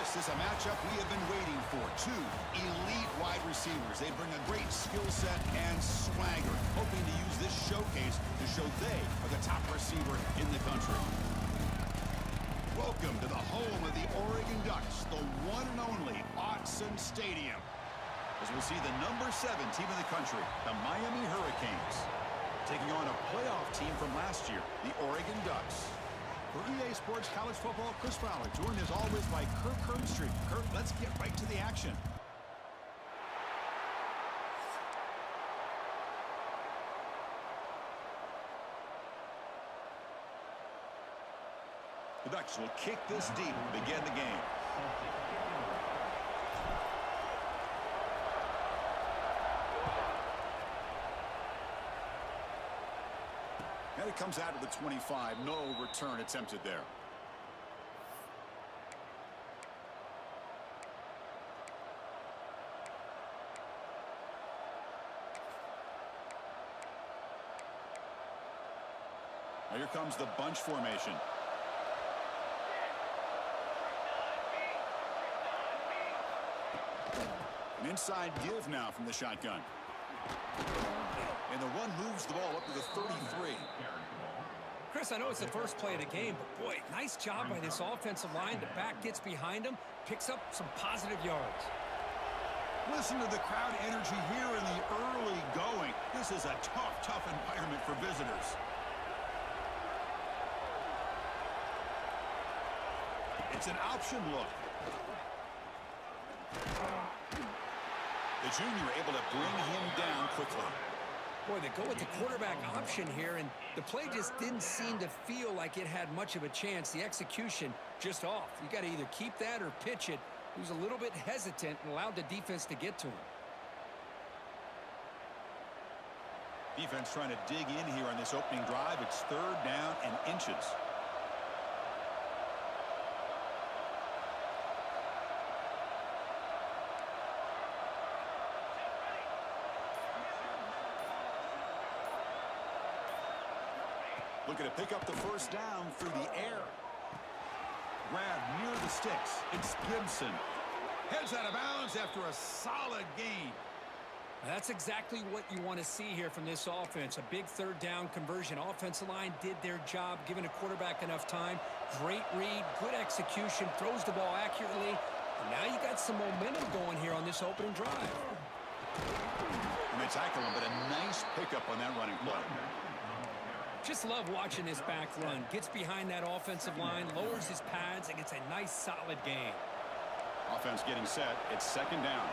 This is a matchup we have been waiting for. Two elite wide receivers. They bring a great skill set and swagger, hoping to use this showcase to show they are the top receiver in the country. Welcome to the home of the Oregon Ducks, the one and only Autzen Stadium. As we'll see the number 7 team in the country, the Miami Hurricanes, taking on a playoff team from last year, the Oregon Ducks. For EA Sports College Football, Chris Fowler, joined as always by Kirk Herbstreit. Kirk, let's get right to the action. The Ducks will kick this deep and begin the game. And it comes out of the 25. No return attempted there. Now here comes the bunch formation. An inside give now from the shotgun. And the run moves the ball up to the 33. Chris, I know it's the first play of the game, but boy, nice job by this offensive line. The back gets behind him, picks up some positive yards. Listen to the crowd energy here in the early going. This is a tough environment for visitors. It's an option look. The junior able to bring him down quickly. Boy, they go with the quarterback option here, and the play just didn't seem to feel like it had much of a chance. The execution just off. You got to either keep that or pitch it. He was a little bit hesitant and allowed the defense to get to him. Defense trying to dig in here on this opening drive. It's 3rd down and inches. Looking to pick up the first down through the air. Grab near the sticks. It's Gibson. Heads out of bounds after a solid gain. That's exactly what you want to see here from this offense. A big 3rd down conversion. Offensive line did their job, giving a quarterback enough time. Great read, good execution, throws the ball accurately. And now you got some momentum going here on this opening drive. And they tackle him, but a nice pickup on that running play. Just love watching this back run. Gets behind that offensive line, lowers his pads, and gets a nice, solid gain. Offense getting set. It's 2nd down.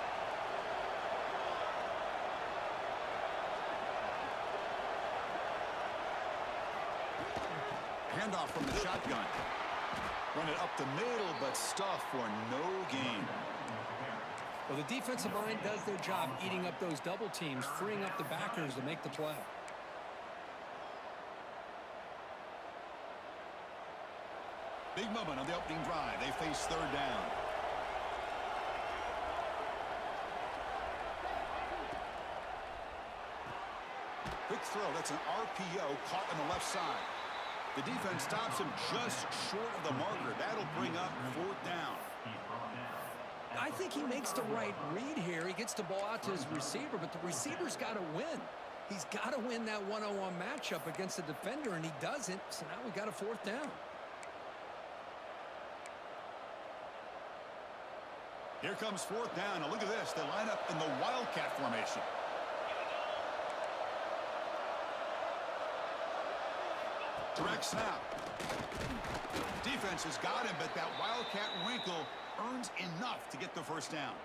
Handoff from the shotgun. Run it up the middle, but stuff for no gain. Well, the defensive line does their job eating up those double teams, freeing up the backers to make the play. Big moment on the opening drive. They face 3rd down. Quick throw. That's an RPO caught on the left side. The defense stops him just short of the marker. That'll bring up 4th down. I think he makes the right read here. He gets the ball out to his receiver, but the receiver's got to win. He's got to win that one-on-one matchup against the defender, and he doesn't. So now we got a 4th down. Here comes 4th down. Now look at this. They line up in the Wildcat formation. Direct snap. Defense has got him, but that Wildcat wrinkle earns enough to get the first down.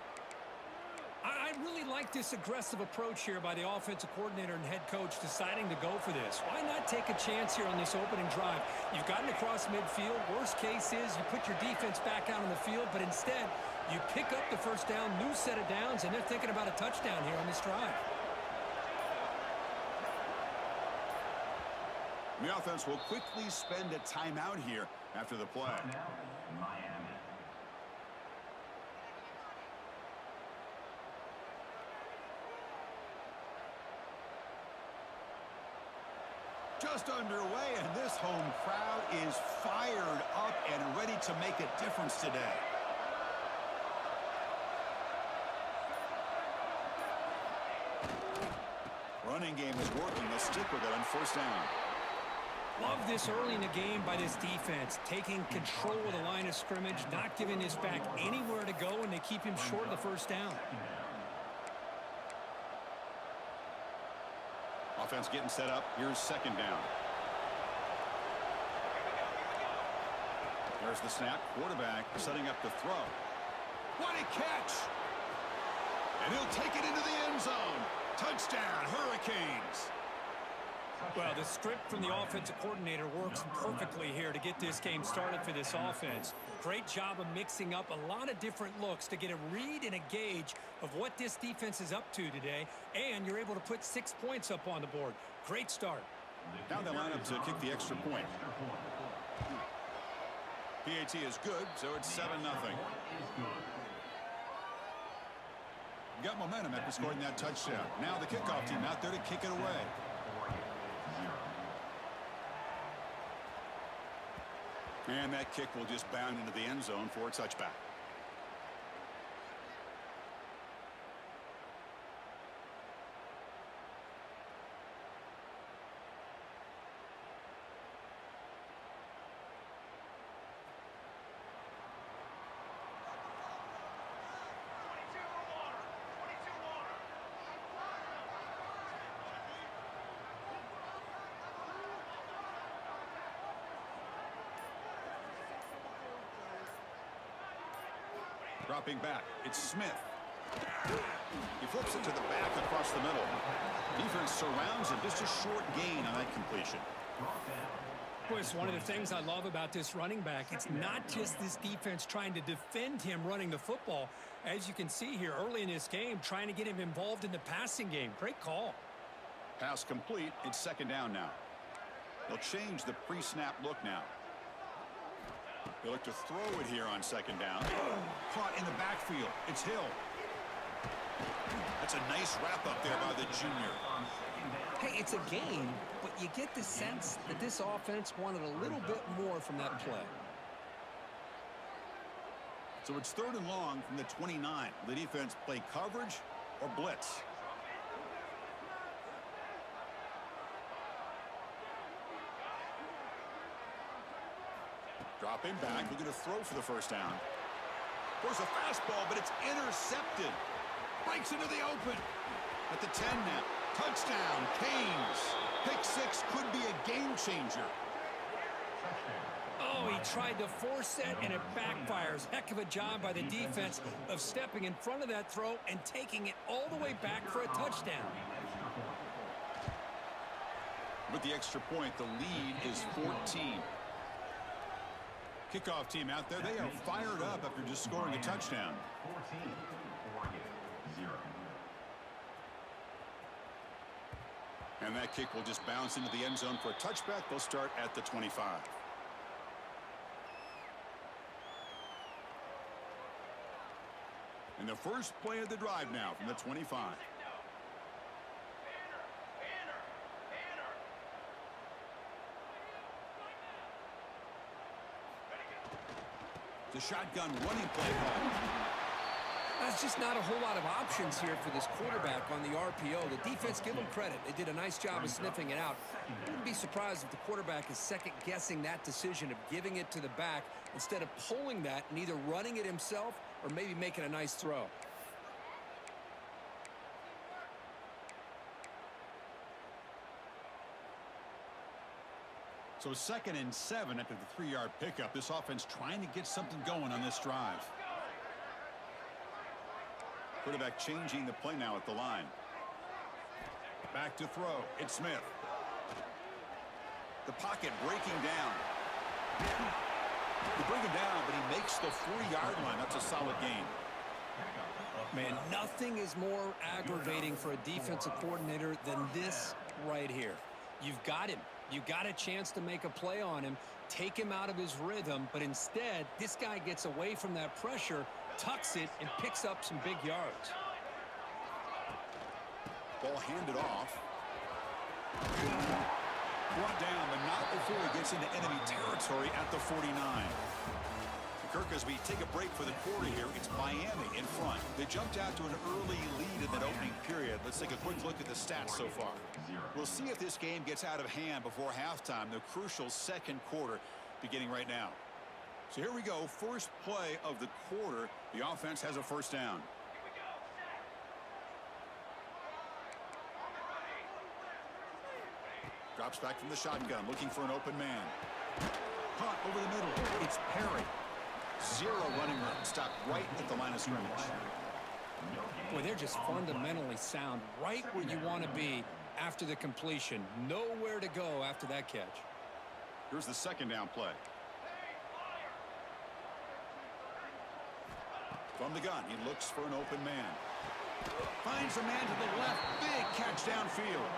I really like this aggressive approach here by the offensive coordinator and head coach deciding to go for this. Why not take a chance here on this opening drive? You've gotten across midfield. Worst case is you put your defense back out on the field, but instead you pick up the first down, new set of downs, and they're thinking about a touchdown here on this drive. The offense will quickly spend a timeout here after the play. Miami. Just underway, and this home crowd is fired up and ready to make a difference today. running game is working. They'll stick with it on first down. Love this early in the game by this defense, taking control of the line of scrimmage, not giving this back anywhere to go, and they keep him short of the first down. Offense getting set up. Here's second down. There's the snap. Quarterback setting up the throw. What a catch! And he'll take it into the end zone. Touchdown, Hurricanes. Well, the script from the offensive coordinator works perfectly here to get this game started for this offense. Great job of mixing up a lot of different looks to get a read and a gauge of what this defense is up to today, and you're able to put 6 points up on the board. Great start. Now they line up to kick the extra point. PAT is good, so it's 7-0. Got momentum after scoring that touchdown. Now the kickoff team out there to kick it away. And that kick will just bound into the end zone for a touchback. Dropping back, it's Smith. He flips it to the back across the middle. Defense surrounds him, just a short gain on that completion. Boy, it's one of the things I love about this running back. It's not just this defense trying to defend him running the football. As you can see here early in this game, trying to get him involved in the passing game. Great call. Pass complete. It's second down now. They'll change the pre-snap look now. They look to throw it here on second down. Caught in the backfield. It's Hill. That's a nice wrap up there by the junior. Hey, it's a game, but you get the sense that this offense wanted a little bit more from that play. So it's third and long from the 29. The defense play coverage or blitz. Dropping back, looking to throw for the first down. Throws a fastball, but it's intercepted. Breaks into the open. At the 10 now. Touchdown, Canes. Pick six could be a game changer. Oh, he tried to force it, and it backfires. Heck of a job by the defense of stepping in front of that throw and taking it all the way back for a touchdown. With the extra point, the lead is 14. Kickoff team out there, they are fired up after just scoring a touchdown. 14, Oregon, 0. And that kick will just bounce into the end zone for a touchback. They'll start at the 25. And the first play of the drive now from the 25. The shotgun running play call. There's just not a whole lot of options here for this quarterback on the RPO. The defense, give them credit. They did a nice job of sniffing it out. I wouldn't be surprised if the quarterback is second-guessing that decision of giving it to the back instead of pulling that and either running it himself or maybe making a nice throw. So 2nd and 7 after the 3-yard pickup. This offense trying to get something going on this drive. Quarterback changing the play now at the line. Back to throw. It's Smith. The pocket breaking down. They bring him down, but he makes the 4-yard line. That's a solid gain. Man, nothing is more aggravating for a defensive coordinator than this right here. You've got him. You got a chance to make a play on him, take him out of his rhythm, but instead, this guy gets away from that pressure, tucks it, and picks up some big yards. Ball handed off. Brought down, but not before he gets into enemy territory at the 49. The Kirk, as we take a break for the quarter here, it's Miami in front. They jumped out to an early lead in that opening period. Let's take a quick look at the stats so far. We'll see if this game gets out of hand before halftime, the crucial second quarter beginning right now. So here we go, first play of the quarter. The offense has a first down. Drops back from the shotgun, looking for an open man. Caught over the middle. It's Perry. Zero running room. Stopped right at the line of scrimmage. Boy, they're just fundamentally sound, right where you want to be after the completion. Nowhere to go after that catch. Here's the second down play. From the gun, he looks for an open man. Finds a man to the left. Big catch downfield.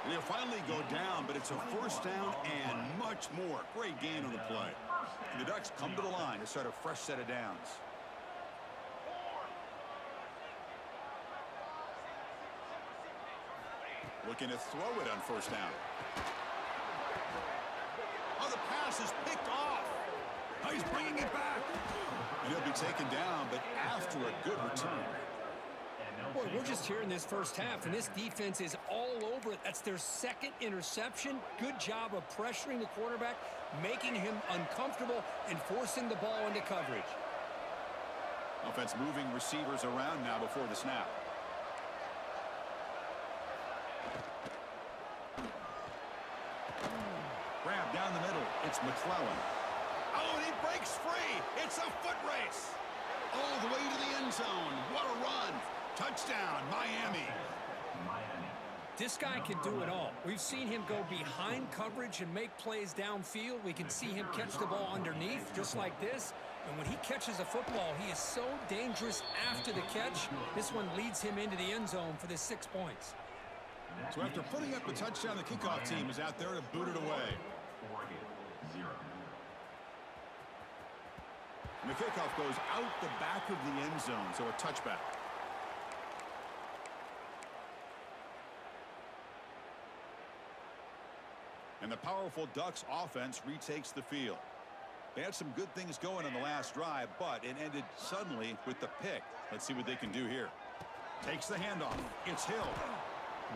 And he'll finally go down, but it's a first down and much more. Great gain on the play. And the Ducks come to the line to start a fresh set of downs. Looking to throw it on first down. Oh, the pass is picked off. Oh, he's bringing it back. And he'll be taken down, but after a good return. Boy, we're just here in this first half, and this defense is all over it. That's their second interception. Good job of pressuring the quarterback, making him uncomfortable, and forcing the ball into coverage. Offense moving receivers around now before the snap. Grab down the middle. It's McClellan. Oh, and he breaks free. It's a foot race. All the way to the end zone. What a run. Touchdown, Miami. This guy can do it all. We've seen him go behind coverage and make plays downfield. We can see him catch the ball underneath just like this. And when he catches a football, he is so dangerous after the catch. This one leads him into the end zone for the 6 points. So after putting up a touchdown, the kickoff team is out there to boot it away. And the kickoff goes out the back of the end zone, so a touchback. And the powerful Ducks offense retakes the field. They had some good things going on the last drive, but it ended suddenly with the pick. Let's see what they can do here. Takes the handoff. It's Hill.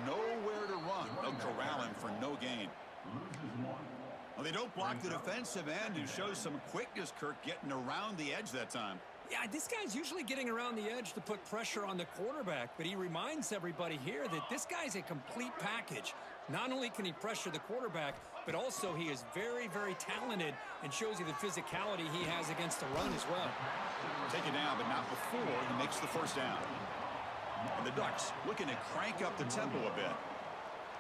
Nowhere to run. They'll corral him for no gain. Well, they don't block the defensive end, who shows some quickness, Kirk, getting around the edge that time. Yeah, this guy's usually getting around the edge to put pressure on the quarterback, but he reminds everybody here that this guy's a complete package. Not only can he pressure the quarterback, but also he is very, very talented and shows you the physicality he has against the run as well. Take it down, but not before he makes the first down. And the Ducks looking to crank up the tempo a bit.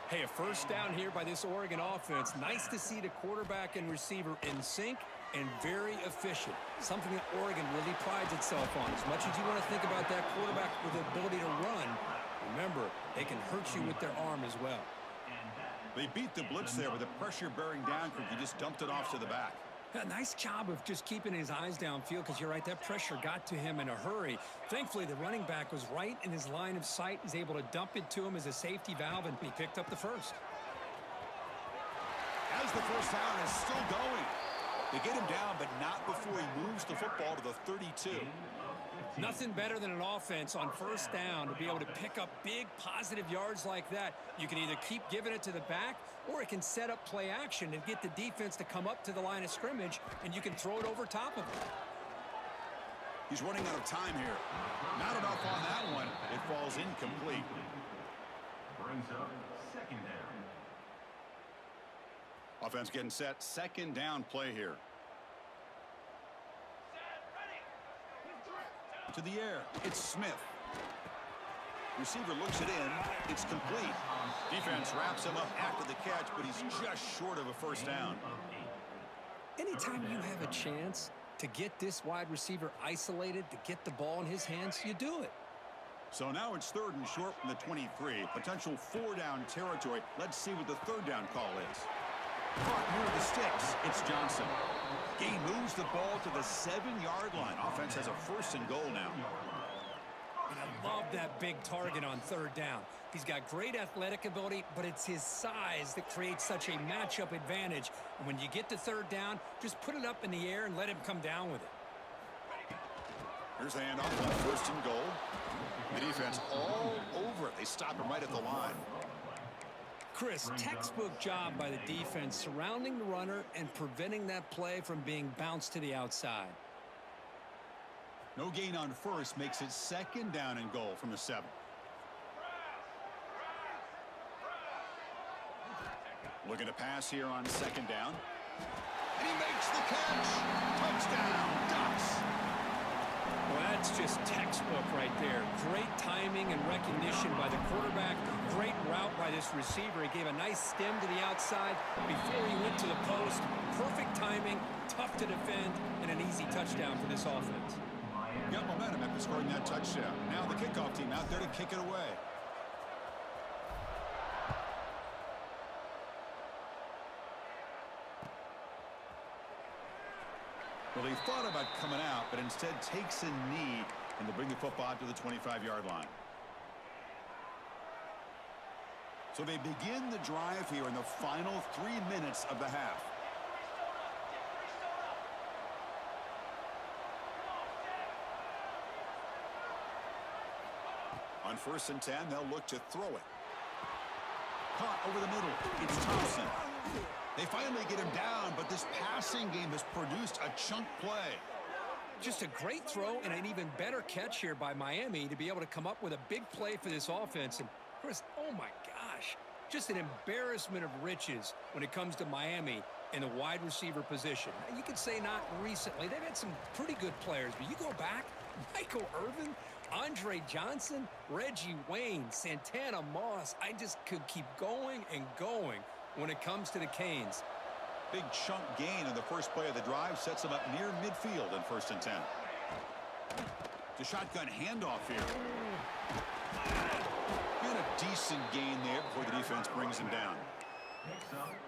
Hey, a first down here by this Oregon offense. Nice to see the quarterback and receiver in sync and very efficient. Something that Oregon really prides itself on. As much as you want to think about that quarterback with the ability to run, remember, they can hurt you with their arm as well. They beat the blitz there with the pressure bearing down. He just dumped it off to the back. A nice job of just keeping his eyes downfield, because you're right, that pressure got to him in a hurry. Thankfully, the running back was right in his line of sight. He's able to dump it to him as a safety valve, and he picked up the first. As the first down is still going. They get him down, but not before he moves the football to the 32. Nothing better than an offense on first down to be able to pick up big positive yards like that. You can either keep giving it to the back, or it can set up play action and get the defense to come up to the line of scrimmage, and you can throw it over top of it. He's running out of time here. Not enough on that one. It falls incomplete. Brings up second down. Offense getting set. Second down play here. To the air. It's Smith. Receiver looks it in. It's complete. Defense wraps him up after the catch, but he's just short of a first down. Anytime you have a chance to get this wide receiver isolated, to get the ball in his hands, you do it. So now it's third and short from the 23. Potential four-down territory. Let's see what the third down call is. Caught near the sticks. It's Johnson. He moves the ball to the 7-yard line. Offense has a first and goal now. And I love that big target on third down. He's got great athletic ability, but it's his size that creates such a matchup advantage. And when you get to third down, just put it up in the air and let him come down with it. Here's the handoff on 1st and goal. The defense all over it. They stop him right at the line. Chris, textbook job by the defense surrounding the runner and preventing that play from being bounced to the outside. No gain on 1st makes it 2nd down and goal from the 7. Looking to pass here on 2nd down. And he makes the catch. Touchdown, Ducks. Well, that's just textbook right there. Great timing and recognition by the quarterback. Great route by this receiver. He gave a nice stem to the outside before he went to the post. Perfect timing, tough to defend, and an easy touchdown for this offense. Got momentum after scoring that touchdown. Now the kickoff team out there to kick it away. Well, he thought about coming out, but instead takes a knee, and they'll bring the football out to the 25-yard line. So they begin the drive here in the final 3 minutes of the half. On 1st and 10, they'll look to throw it. Caught over the middle. It's Thompson. They finally get him down, but this passing game has produced a chunk play. Just a great throw and an even better catch here by Miami to be able to come up with a big play for this offense. And Chris, oh my gosh, just an embarrassment of riches when it comes to Miami in the wide receiver position. Now, you could say not recently. They've had some pretty good players, but you go back, Michael Irvin, Andre Johnson, Reggie Wayne, Santana Moss. I just could keep going and going when it comes to the Canes. Big chunk gain on the first play of the drive sets them up near midfield on 1st and 10. The shotgun handoff here. And a decent gain there before the defense brings him down.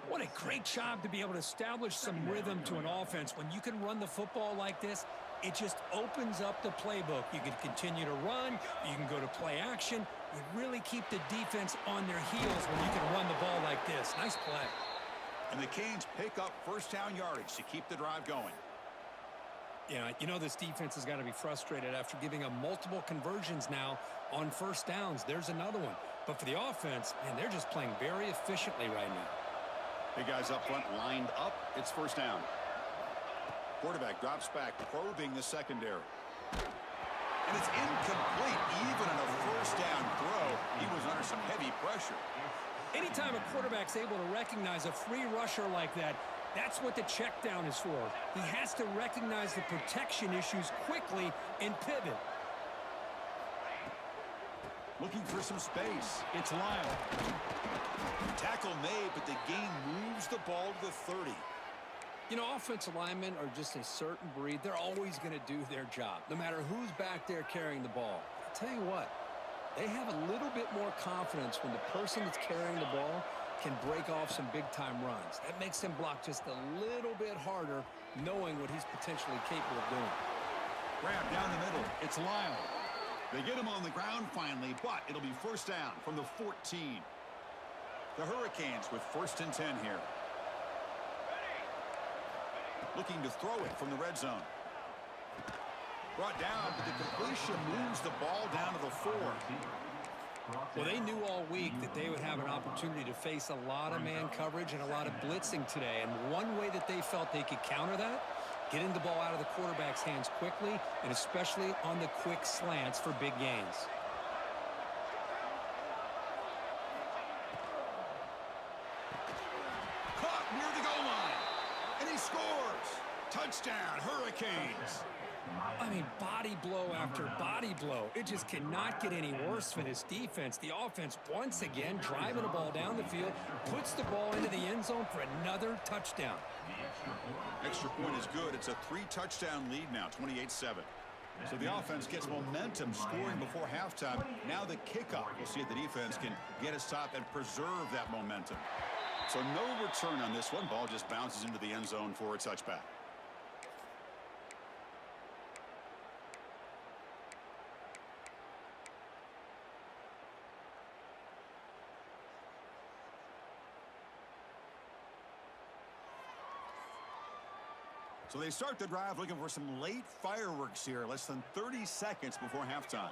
What a great job to be able to establish some rhythm to an offense. When you can run the football like this, it just opens up the playbook. You can continue to run. You can go to play action. You really keep the defense on their heels when you can run the ball like this. Nice play. And the Canes pick up 1st down yardage to keep the drive going. Yeah, you know this defense has got to be frustrated after giving them multiple conversions now on 1st downs. There's another one. But for the offense, man, they're just playing very efficiently right now. Big guys up front lined up. It's 1st down. Quarterback drops back, probing the secondary. And it's incomplete. Even on a 1st down throw, he was under some heavy pressure. Anytime a quarterback's able to recognize a free rusher like that, that's what the check down is for. He has to recognize the protection issues quickly and pivot. Looking for some space. It's Lyle. Tackle made, but the gain moves the ball to the 30. You know, offensive linemen are just a certain breed. They're always going to do their job, no matter who's back there carrying the ball. I'll tell you what, they have a little bit more confidence when the person that's carrying the ball can break off some big-time runs. That makes them block just a little bit harder, knowing what he's potentially capable of doing. Grab down the middle. It's Lyle. They get him on the ground finally, but it'll be 1st down from the 14. The Hurricanes with 1st and 10 here. Looking to throw it from the red zone. Brought down, but the completion moves the ball down to the 4. Well, they knew all week that they would have an opportunity to face a lot of man coverage and a lot of blitzing today. And one way that they felt they could counter that, getting the ball out of the quarterback's hands quickly, and especially on the quick slants for big gains. Caught near the goal line. And he scores. Touchdown, Hurricanes. I mean, body blow after body blow. It just cannot get any worse for this defense. The offense, once again, driving the ball down the field, puts the ball into the end zone for another touchdown. Extra point is good. It's a 3-touchdown lead now, 28-7. So the offense gets momentum scoring before halftime. Now the kickoff. We'll see if the defense can get a stop and preserve that momentum. So no return on this one. Ball just bounces into the end zone for a touchback. So they start the drive looking for some late fireworks here, less than 30 seconds before halftime.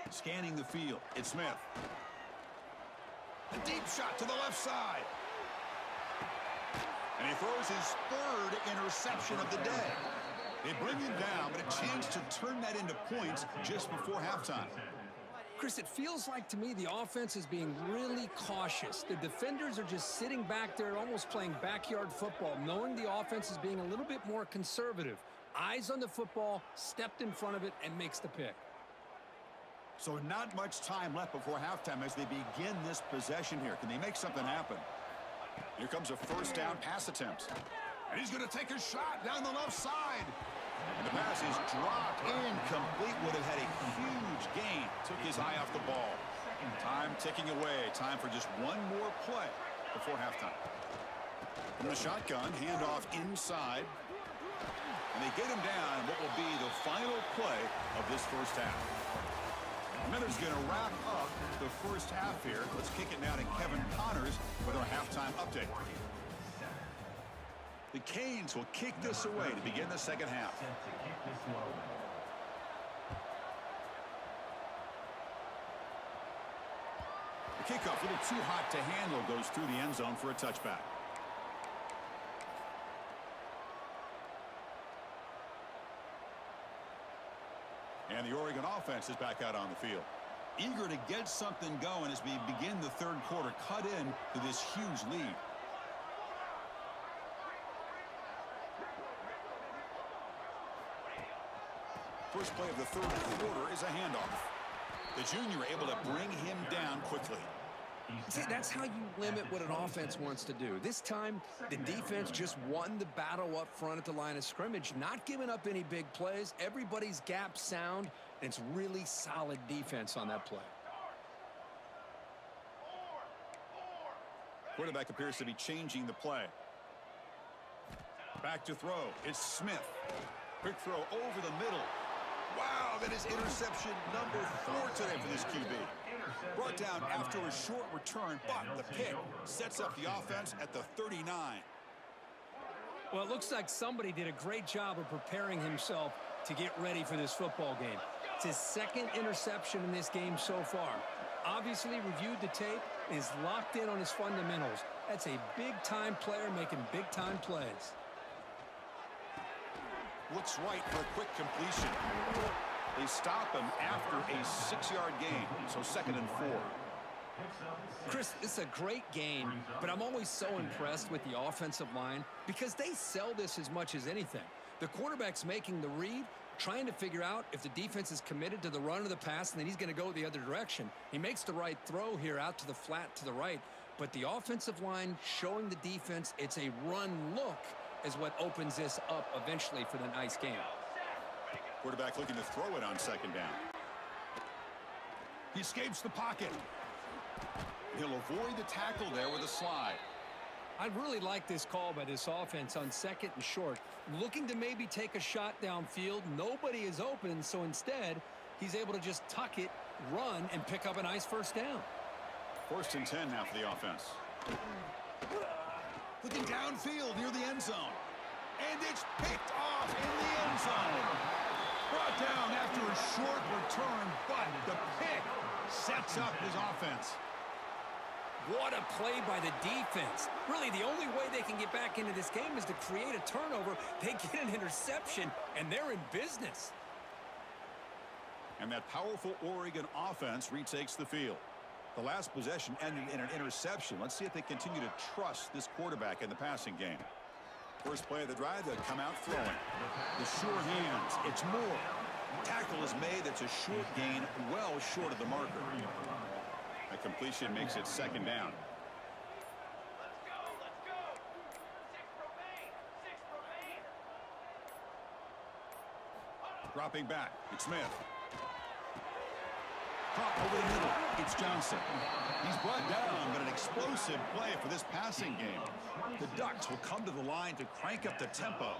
Scanning the field, it's Smith. A deep shot to the left side. And he throws his third interception of the day. They bring him down, but a chance to turn that into points just before halftime. Chris, it feels like to me the offense is being really cautious. The defenders are just sitting back there almost playing backyard football, knowing the offense is being a little bit more conservative. Eyes on the football, stepped in front of it, and makes the pick. So not much time left before halftime as they begin this possession here. Can they make something happen? Here comes a first down pass attempt. And he's going to take a shot down the left side. And the pass is dropped incomplete. Would have had a huge gain. Took his eye off the ball. Time ticking away. Time for just one more play before halftime. From the shotgun, handoff inside. And they get him down what will be the final play of this first half. Miller's going to wrap up the first half here. Let's kick it now to Kevin Connors with our halftime update. The Canes will kick this away to begin the second half. The kickoff, a little too hot to handle, goes through the end zone for a touchback. And the Oregon offense is back out on the field. Eager to get something going as we begin the third quarter, cut in to this huge lead. First play of the third quarter is a handoff. The junior able to bring him down quickly. See, that's how you limit what an offense wants to do. This time, the defense just won the battle up front at the line of scrimmage, not giving up any big plays. Everybody's gap sound, and it's really solid defense on that play. Quarterback appears to be changing the play. Back to throw. It's Smith. Quick throw over the middle. Wow, that is interception number 4 today for this QB. Brought down after a short return, but the pick sets up the offense at the 39. Well, it looks like somebody did a great job of preparing himself to get ready for this football game. It's his second interception in this game so far. Obviously reviewed the tape and is locked in on his fundamentals. That's a big-time player making big-time plays. Looks right for a quick completion. They stop him after a 6-yard gain, so 2nd and 4. Chris, it's a great game, but I'm always so impressed with the offensive line because they sell this as much as anything. The quarterback's making the read, trying to figure out if the defense is committed to the run or the pass, and then he's going to go the other direction. He makes the right throw here out to the flat to the right, but the offensive line showing the defense it's a run look is what opens this up eventually for the nice game. Quarterback looking to throw it on 2nd down. He escapes the pocket. He'll avoid the tackle there with a slide. I really like this call by this offense on 2nd and short. Looking to maybe take a shot downfield. Nobody is open, so instead, he's able to just tuck it, run, and pick up a nice first down. 1st and 10 now for the offense. Looking downfield near the end zone. And it's picked off in the end zone. Brought down after a short return, but the pick sets up his offense. What a play by the defense. Really, the only way they can get back into this game is to create a turnover. They get an interception, and they're in business. And that powerful Oregon offense retakes the field. The last possession ended in an interception. Let's see if they continue to trust this quarterback in the passing game. First play of the drive, they come out throwing. The sure hands, it's Moore. Tackle is made, that's a short gain, well short of the marker. A completion makes it 2nd down. Dropping back, it's Smith. Caught over the middle, it's Johnson. He's brought down, but an explosive play for this passing game. The Ducks will come to the line to crank up the tempo.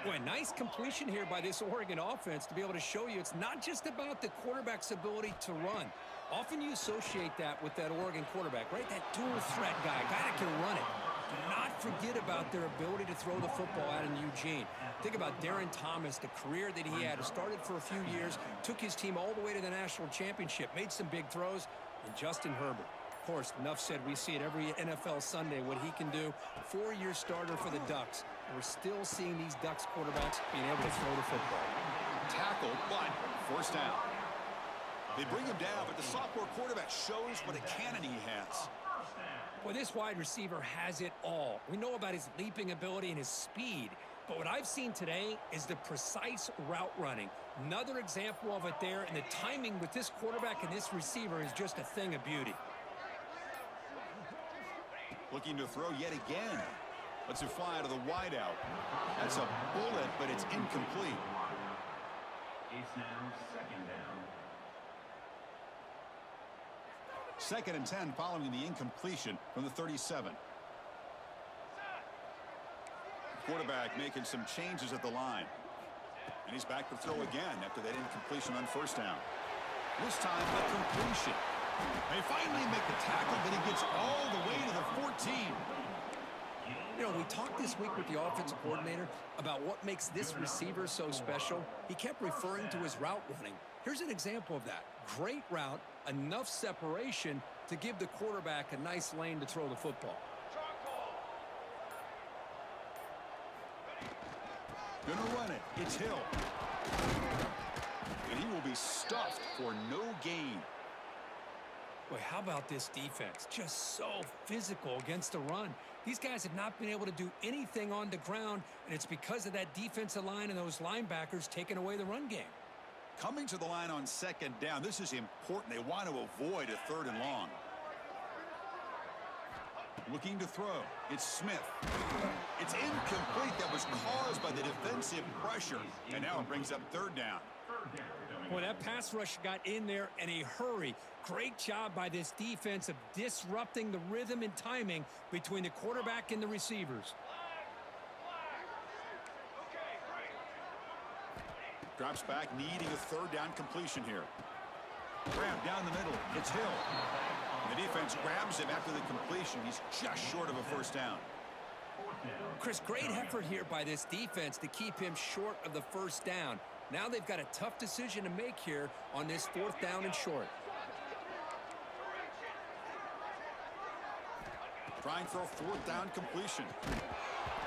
Boy, nice completion here by this Oregon offense to be able to show you it's not just about the quarterback's ability to run. Often you associate that with that Oregon quarterback, right? That dual threat guy that can run it. Do not forget about their ability to throw the football out in Eugene. Think about Darren Thomas, the career that he had. Started for a few years, took his team all the way to the national championship, made some big throws, and Justin Herbert. Of course, enough said, we see it every NFL Sunday what he can do. 4-year starter for the Ducks. We're still seeing these Ducks quarterbacks being able to throw the football. Tackled, but first down. They bring him down, but the sophomore quarterback shows what a cannon he has. Well, this wide receiver has it all. We know about his leaping ability and his speed, but what I've seen today is the precise route running. Another example of it there, and the timing with this quarterback and this receiver is just a thing of beauty. Looking to throw yet again. Let's it fly out of the wideout. That's a bullet, but it's incomplete. It's now second down. 2nd and 10 following the incompletion from the 37. Quarterback making some changes at the line. And he's back to throw again after that incompletion on first down. This time a completion. They finally make the tackle, but he gets all the way to the 14. You know, we talked this week with the offensive coordinator about what makes this receiver so special. He kept referring to his route running. Here's an example of that. Great route, enough separation to give the quarterback a nice lane to throw the football. Gonna run it. It's Hill. And he will be stuffed for no gain. Boy, how about this defense? Just so physical against the run. These guys have not been able to do anything on the ground, and it's because of that defensive line and those linebackers taking away the run game. Coming to the line on 2nd down, this is important. They want to avoid a 3rd and long. Looking to throw. It's Smith. It's incomplete. That was caused by the defensive pressure. And now it brings up 3rd down. Boy, that pass rush got in there in a hurry. Great job by this defense of disrupting the rhythm and timing between the quarterback and the receivers. Drops back, needing a 3rd down completion here. Grab down the middle. It's Hill. The defense grabs him after the completion. He's just short of a 1st down. Chris, great effort here by this defense to keep him short of the 1st down. Now they've got a tough decision to make here on this 4th down and short. Trying for a 4th down completion.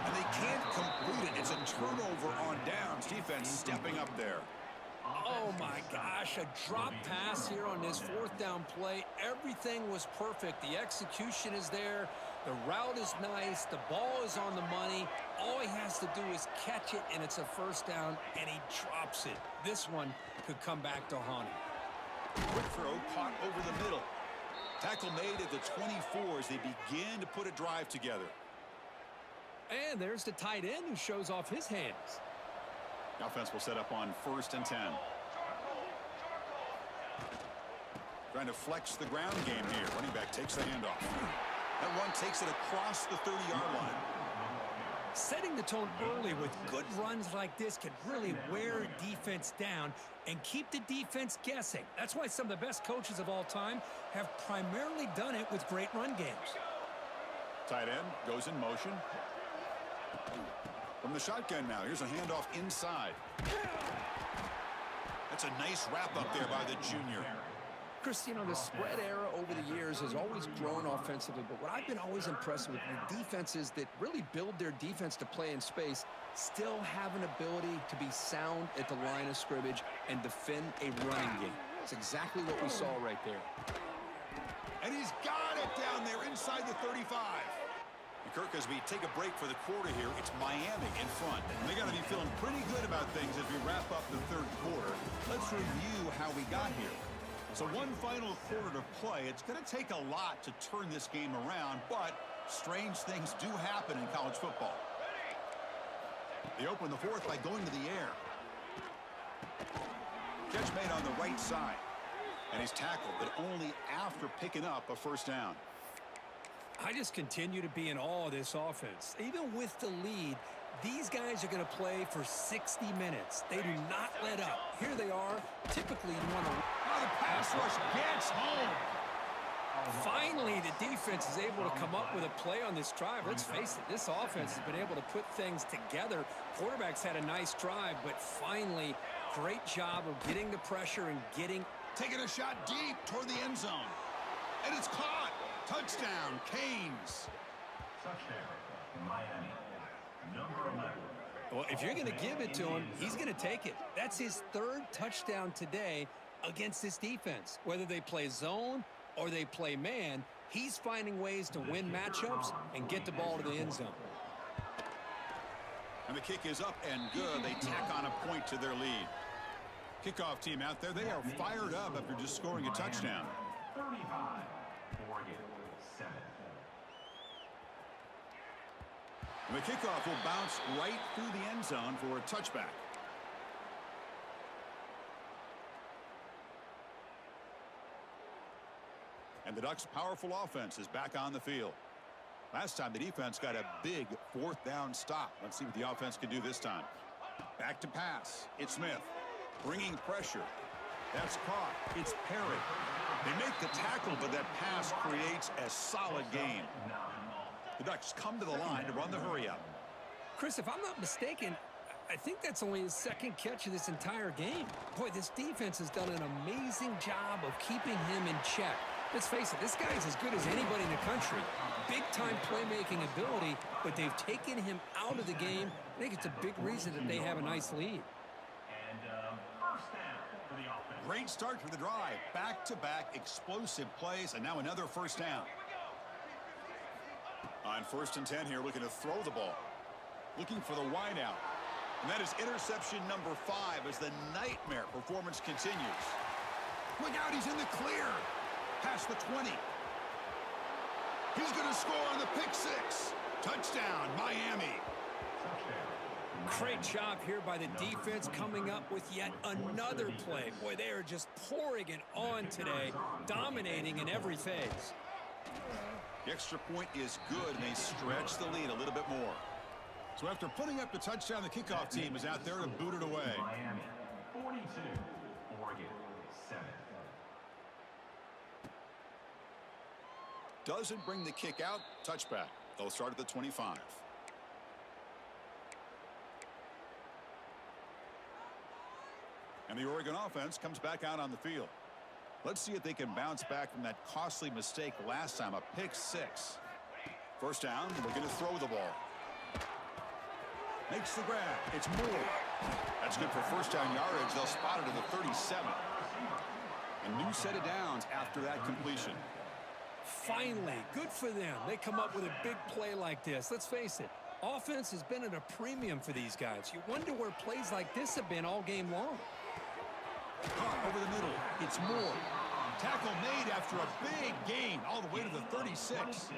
And they can't complete it. It's a turnover on downs. Defense stepping up there. Oh, my gosh. A drop pass here on this 4th down play. Everything was perfect. The execution is there. The route is nice. The ball is on the money. All he has to do is catch it, and it's a 1st down, and he drops it. This one could come back to haunt him. Quick throw caught over the middle. Tackle made at the 24 as they begin to put a drive together. And there's the tight end who shows off his hands. The offense will set up on 1st and 10. Trying to flex the ground game here. Running back takes the handoff. That run takes it across the 30-yard line. Setting the tone early with good runs like this can really wear defense down and keep the defense guessing. That's why some of the best coaches of all time have primarily done it with great run games. Tight end goes in motion. From the shotgun now, here's a handoff inside. That's a nice wrap up there by the junior. Chris, you know, the spread era over the years has always grown offensively, but what I've been always impressed with defenses that really build their defense to play in space still have an ability to be sound at the line of scrimmage and defend a running game. It's exactly what we saw right there. And he's got it down there inside the 35. Kirk, as we take a break for the quarter here, it's Miami in front. And they got to be feeling pretty good about things as we wrap up the 3rd quarter. Let's review how we got here. So one final quarter to play. It's going to take a lot to turn this game around, but strange things do happen in college football. They open the 4th by going to the air. Catch made on the right side. And he's tackled, but only after picking up a 1st down. I just continue to be in awe of this offense. Even with the lead, These guys are going to play for 60 minutes. They do not let up. Here they are. Typically, you want to... Oh, the pass rush gets home. Finally, the defense is able to come up with a play on this drive. Let's face it, this offense has been able to put things together. Quarterback's had a nice drive, but finally, great job of getting the pressure and getting... Taking a shot deep toward the end zone. And it's caught. Touchdown, Canes. Touchdown, Miami. Number 11. Well, if you're going to give it to him, he's going to take it. That's his third touchdown today against this defense. Whether they play zone or they play man, he's finding ways to win matchups and get the ball to the end zone. And the kick is up and good. They tack on a point to their lead. Kickoff team out there, they are fired up after just scoring a touchdown. 35, Oregon, 7. And the kickoff will bounce right through the end zone for a touchback. And the Ducks' powerful offense is back on the field. Last time the defense got a big fourth down stop. Let's see what the offense can do this time. Back to pass. It's Smith. Bringing pressure. That's caught. It's Perry. They make the tackle, but that pass creates a solid gain. The Ducks come to the line to run the hurry up. Chris, if I'm not mistaken, I think that's only his second catch of this entire game. Boy, this defense has done an amazing job of keeping him in check. Let's face it, this guy's as good as anybody in the country. Big-time playmaking ability, but they've taken him out of the game. I think it's a big reason that they have a nice lead. And first down for the offense. Great start for the drive. Back-to-back explosive plays, and now another first down. On 1st and 10 here, looking to throw the ball. Looking for the wide out. And that is interception number 5 as the nightmare performance continues. Look out, he's in the clear. Past the 20. He's going to score on the pick 6. Touchdown, Miami. Great job here by the defense coming up with yet another play. Boy, they are just pouring it on today, dominating in every phase. The extra point is good, and they stretch the lead a little bit more. So after putting up the touchdown, the kickoff team is out there to boot it away. Miami, 42, Oregon, 7. Doesn't bring the kick out. Touchback. They'll start at the 25. And the Oregon offense comes back out on the field. Let's see if they can bounce back from that costly mistake last time, a pick 6. First down, we're going to throw the ball. Makes the grab. It's Moore. That's good for first down yardage. They'll spot it at the 37. A new set of downs after that completion. Finally, good for them. They come up with a big play like this. Let's face it, offense has been at a premium for these guys. You wonder where plays like this have been all game long. Caught over the middle. It's Moore. Tackle made after a big gain all the way to the 36.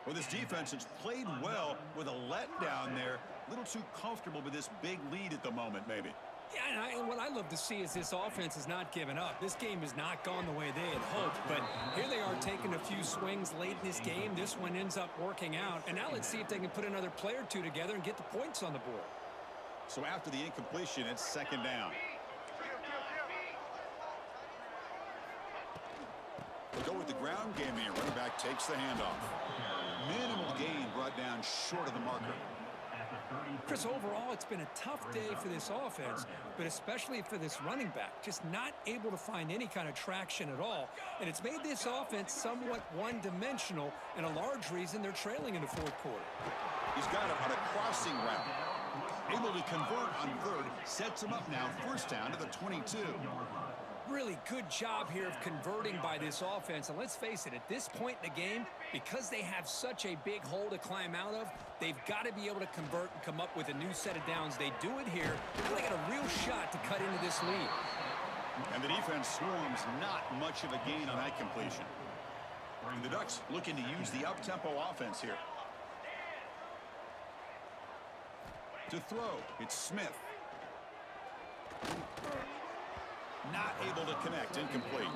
Well, this defense has played well with a letdown there. A little too comfortable with this big lead at the moment, maybe. Yeah, and what I love to see is this offense has not given up. This game has not gone the way they had hoped, but here they are taking a few swings late in this game. This one ends up working out, and now let's see if they can put another play or two together and get the points on the board. So after the incompletion, it's second down. They'll go with the ground game here. Running back takes the handoff. Minimal gain brought down short of the marker. Chris, overall, it's been a tough day for this offense, but especially for this running back. Just not able to find any kind of traction at all. And it's made this offense somewhat one-dimensional, and a large reason they're trailing in the fourth quarter. He's got it on a crossing route. Able to convert on third. Sets him up now. First down to the 22. Really good job here of converting by this offense. And let's face it, at this point in the game, because they have such a big hole to climb out of, they've got to be able to convert and come up with a new set of downs. They do it here. Now they got a real shot to cut into this lead. And the defense swarms not much of a gain on that completion. And the Ducks looking to use the up-tempo offense here. To throw, it's Smith. Not able to connect. Incomplete.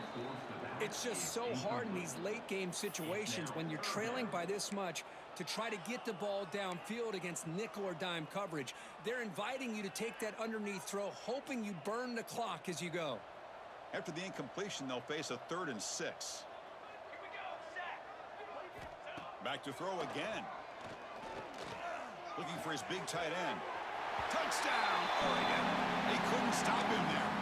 It's just so hard in these late game situations when you're trailing by this much to try to get the ball downfield against nickel or dime coverage. They're inviting you to take that underneath throw, hoping you burn the clock as you go. After the incompletion, they'll face a 3rd and 6. Back to throw again. Looking for his big tight end. Touchdown, Oregon. They couldn't stop him there.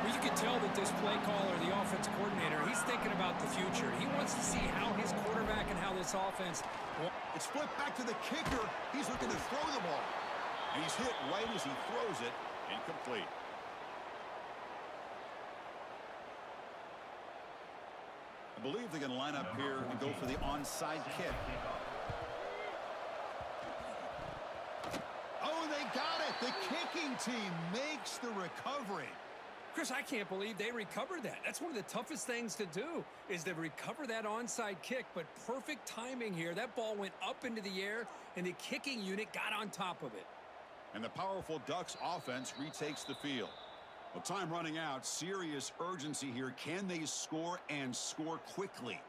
Well, you can tell that this play caller, the offensive coordinator, he's thinking about the future. He wants to see how his quarterback and how this offense... It's flipped back to the kicker. He's looking to throw the ball. And he's hit right as he throws it. Incomplete. I believe they're going to line up here and go for the onside kick. Oh, they got it. The kicking team makes the recovery. Chris, I can't believe they recovered that. That's one of the toughest things to do, is to recover that onside kick. But perfect timing here. That ball went up into the air, and the kicking unit got on top of it. And the powerful Ducks offense retakes the field. Well, time running out. Serious urgency here. Can they score and score quickly?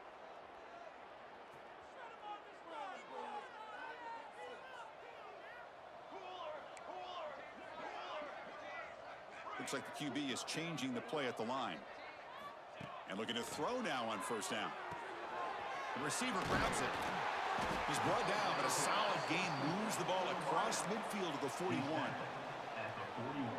Looks like the QB is changing the play at the line. And looking to throw now on 1st down. The receiver grabs it. He's brought down, but a solid gain moves the ball across midfield to the 41.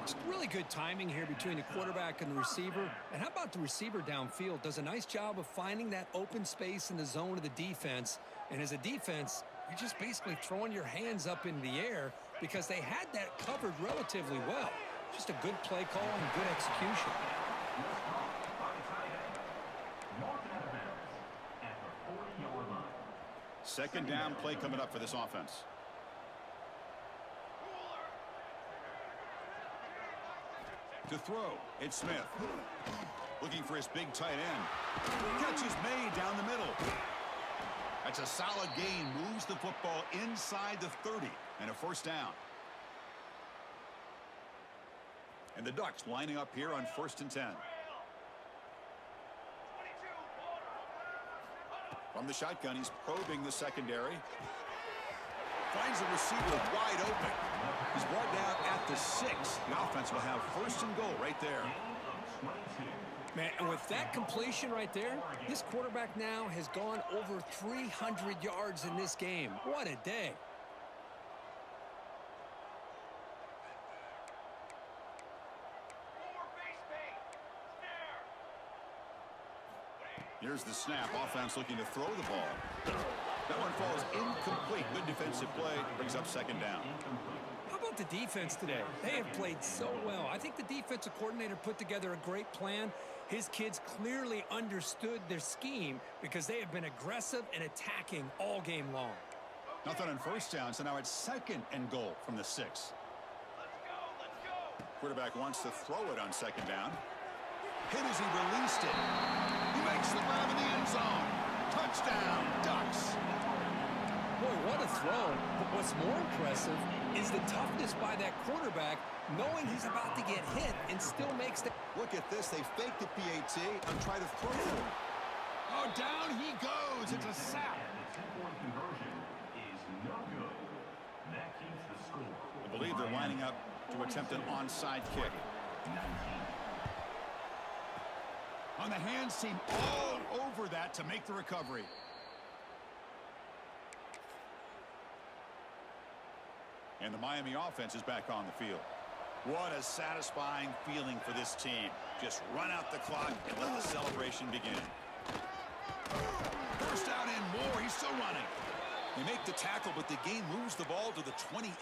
It's really good timing here between the quarterback and the receiver. And how about the receiver downfield? Does a nice job of finding that open space in the zone of the defense. And as a defense, you're just basically throwing your hands up in the air because they had that covered relatively well. Just a good play call and good execution. 2nd down play coming up for this offense. To throw, it's Smith. Looking for his big tight end. Catch is made down the middle. That's a solid gain. Moves the football inside the 30. And a 1st down. And the Ducks lining up here on 1st and 10. From the shotgun, he's probing the secondary. Finds the receiver wide open. He's brought down at the 6. The offense will have 1st and goal right there. Man, and with that completion right there, this quarterback now has gone over 300 yards in this game. What a day. Here's the snap. Offense looking to throw the ball. That one falls incomplete. Good defensive play. Brings up 2nd down. How about the defense today? They have played so well. I think the defensive coordinator put together a great plan. His kids clearly understood their scheme because they have been aggressive and attacking all game long. Nothing on 1st down, so now it's 2nd and goal from the 6. Quarterback wants to throw it on 2nd down. Hit as he released it. He makes the grab in the end zone. Touchdown, Ducks. Boy, what a throw. But what's more impressive is the toughness by that quarterback, knowing he's about to get hit and still makes the... Look at this. They fake the PAT and try to throw it. Oh, down he goes. It's a sack. I believe they're lining up to attempt an onside kick. On the hands team, all over that to make the recovery. And the Miami offense is back on the field. What a satisfying feeling for this team. Just run out the clock and let the celebration begin. First down and more. He's still running. They make the tackle, but the game moves the ball to the 28.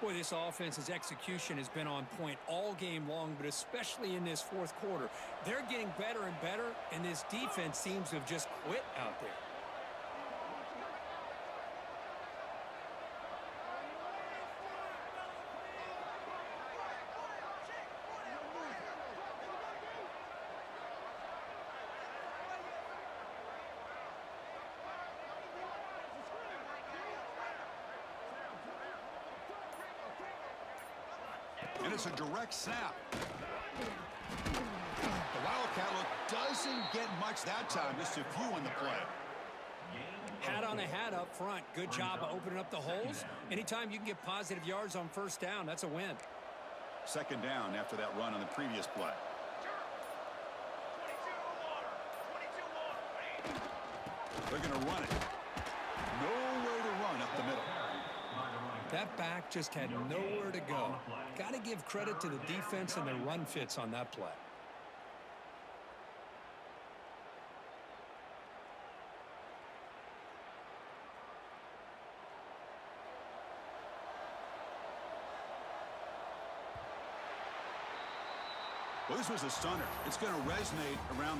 Boy, this offense's execution has been on point all game long, but especially in this 4th quarter. They're getting better and better, and this defense seems to have just quit out there. And it's a direct snap. The Wildcat look doesn't get much that time. Just a few on the play. Hat on a hat up front. Good job of opening up the holes. Anytime you can get positive yards on first down, that's a win. Second down after that run on the previous play. They're going to run it. Nowhere to run up the middle. That back just had nowhere to go. Got to give credit to the defense and their run fits on that play. Well, this was a stunner. It's going to resonate around the